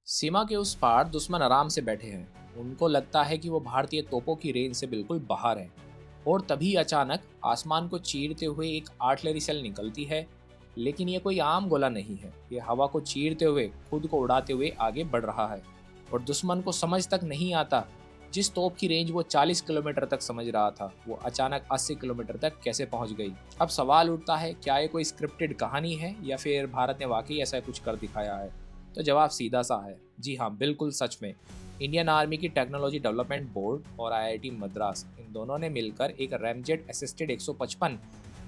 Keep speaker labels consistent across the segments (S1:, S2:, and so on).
S1: सीमा के उस पार दुश्मन आराम से बैठे हैं। उनको लगता है कि वो भारतीय तोपों की रेंज से बिल्कुल बाहर है। और तभी अचानक आसमान को चीरते हुए एक आर्टिलरी सेल निकलती है। लेकिन ये कोई आम गोला नहीं है, ये हवा को चीरते हुए खुद को उड़ाते हुए आगे बढ़ रहा है। और दुश्मन को समझ तक नहीं आता, जिस तोप की रेंज वो 40 किलोमीटर तक समझ रहा था, वो अचानक 80 किलोमीटर तक कैसे पहुंच गई। अब सवाल उठता है, क्या ये कोई स्क्रिप्टेड कहानी है या फिर भारत ने वाकई ऐसा कुछ कर दिखाया है। तो जवाब सीधा सा है, जी हाँ, बिल्कुल सच में। इंडियन आर्मी की टेक्नोलॉजी डेवलपमेंट बोर्ड और आईआईटी मद्रास, इन दोनों ने मिलकर एक रैमजेट असिस्टेड 155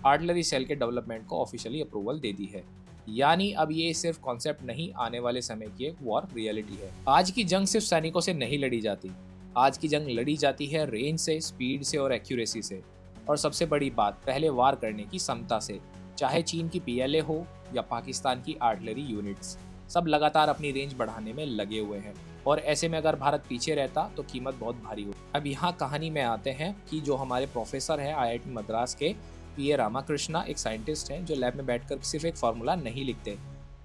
S1: आर्टिलरी सेल के डेवलपमेंट को ऑफिशियली अप्रूवल दे दी है। यानी अब ये सिर्फ कॉन्सेप्ट नहीं, आने वाले समय की एक वॉर रियलिटी है। आज की जंग सिर्फ सैनिकों से नहीं लड़ी जाती, आज की जंग लड़ी जाती है रेंज से, स्पीड से और एक्यूरेसी से। और सबसे बड़ी बात, पहले वार करने की क्षमता से। चाहे चीन की पीएलए हो या पाकिस्तान की आर्टिलरी यूनिट्स, सब लगातार अपनी रेंज बढ़ाने में लगे हुए हैं। और ऐसे में अगर भारत पीछे रहता तो कीमत बहुत भारी हो। अब यहाँ कहानी में आते हैं कि जो हमारे प्रोफेसर हैं आईआईटी मद्रास के, पीए रामाकृष्णा, एक साइंटिस्ट हैं जो लैब में बैठकर सिर्फ एक फार्मूला नहीं लिखते,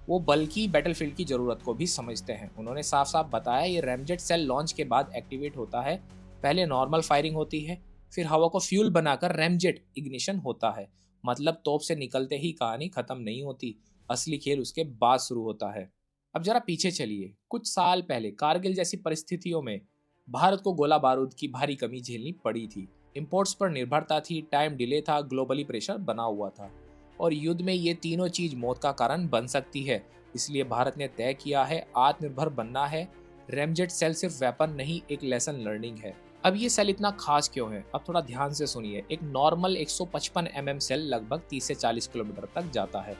S1: वो बल्कि बैटलफील्ड की ज़रूरत को भी समझते हैं। उन्होंने साफ साफ बताया, ये रैमजेट सेल लॉन्च के बाद एक्टिवेट होता है। पहले नॉर्मल फायरिंग होती है, फिर हवा को फ्यूल बनाकर रैमजेट इग्निशन होता है। मतलब तोप से निकलते ही कहानी खत्म नहीं होती, असली खेल उसके बाद शुरू होता है। अब जरा पीछे चलिए, कुछ साल पहले कारगिल जैसी परिस्थितियों में भारत को गोला बारूद की भारी कमी झेलनी पड़ी थी। इंपोर्ट्स पर निर्भरता थी, टाइम डिले था, ग्लोबली प्रेशर बना हुआ था। और युद्ध में ये तीनों चीज मौत का कारण बन सकती है। इसलिए भारत ने तय किया है, आत्मनिर्भर बनना है। रैमजेट सेल सिर्फ वेपन नहीं, एक लेसन लर्निंग है। अब ये सेल इतना खास क्यों है, अब थोड़ा ध्यान से सुनिए। एक नॉर्मल 155 सेल लगभग 30 से 40 किलोमीटर तक जाता है,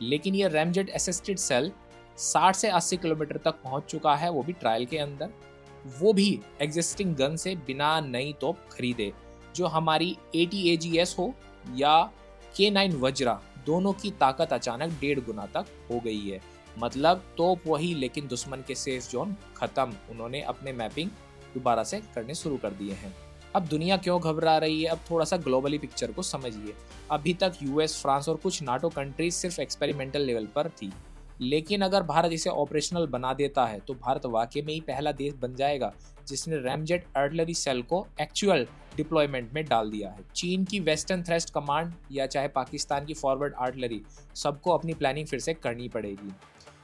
S1: लेकिन ये रैमजेट असिस्टेड सेल 60 से 80 किलोमीटर तक पहुंच चुका है, वो भी ट्रायल के अंदर, वो भी एग्जिस्टिंग गन से, बिना नई तोप खरीदे। जो हमारी ATAGS हो या K9 वज्रा, दोनों की ताकत अचानक 1.5 गुना तक हो गई है। मतलब तोप वही, लेकिन दुश्मन के सेफ जोन खत्म। उन्होंने अपने मैपिंग दोबारा से करने शुरू कर दिए हैं। अब दुनिया क्यों घबरा रही है, अब थोड़ा सा ग्लोबली पिक्चर को समझिए। अभी तक यूएस, फ्रांस और कुछ नाटो कंट्रीज सिर्फ एक्सपेरिमेंटल लेवल पर थी, लेकिन अगर भारत इसे ऑपरेशनल बना देता है तो भारत वाकई में ही पहला देश बन जाएगा जिसने रैमजेट आर्टिलरी सेल को एक्चुअल डिप्लॉयमेंट में डाल दिया है। चीन की वेस्टर्न थ्रस्ट कमांड या चाहे पाकिस्तान की फॉरवर्ड आर्टिलरी, सबको अपनी प्लानिंग फिर से करनी पड़ेगी।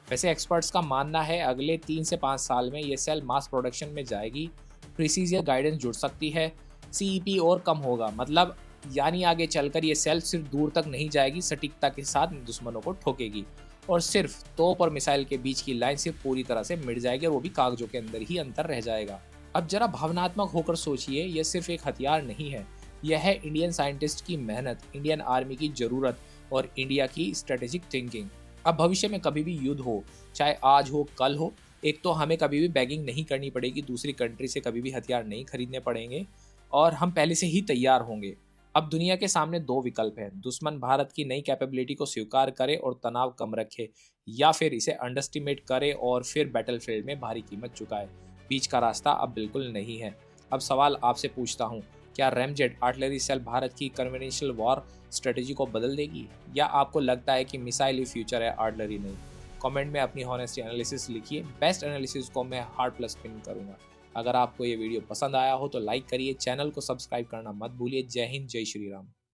S1: वैसे एक्सपर्ट्स का मानना है, अगले 3 से 5 साल में ये सेल मास प्रोडक्शन में जाएगी। प्रिसीजन गाइडेंस जुड़ सकती है, CEP और कम होगा। मतलब यानी आगे चलकर ये सेल सिर्फ दूर तक नहीं जाएगी, सटीकता के साथ दुश्मनों को ठोकेगी। और सिर्फ तोप और मिसाइल के बीच की लाइन सिर्फ पूरी तरह से मिट जाएगी, और वो भी कागजों के अंदर ही अंतर रह जाएगा। अब जरा भावनात्मक होकर सोचिए, यह सिर्फ एक हथियार नहीं है, यह है इंडियन साइंटिस्ट की मेहनत, इंडियन आर्मी की जरूरत और इंडिया की स्ट्रेटेजिक थिंकिंग। अब भविष्य में कभी भी युद्ध हो, चाहे आज हो कल हो, एक तो हमें कभी भी बैगिंग नहीं करनी पड़ेगी, दूसरी कंट्री से कभी भी हथियार नहीं खरीदने पड़ेंगे, और हम पहले से ही तैयार होंगे। अब दुनिया के सामने दो विकल्प हैं, दुश्मन भारत की नई कैपेबिलिटी को स्वीकार करे और तनाव कम रखे, या फिर इसे अंडरस्टिमेट करे और फिर बैटलफील्ड में भारी कीमत चुकाए। बीच का रास्ता अब बिल्कुल नहीं है। अब सवाल आपसे पूछता हूँ, क्या रैमजेट आर्टिलरी सेल भारत की कन्वेंशनल वॉर स्ट्रेटेजी को बदल देगी, या आपको लगता है कि मिसाइल ही फ्यूचर है, आर्टिलरी नहीं? कमेंट में अपनी हॉनेस्ट एनालिसिस लिखिए, बेस्ट एनालिसिस को मैं हार्ट प्लस पिन करूँगा। अगर आपको ये वीडियो पसंद आया हो तो लाइक करिए, चैनल को सब्सक्राइब करना मत भूलिए। जय हिंद, जय श्री राम।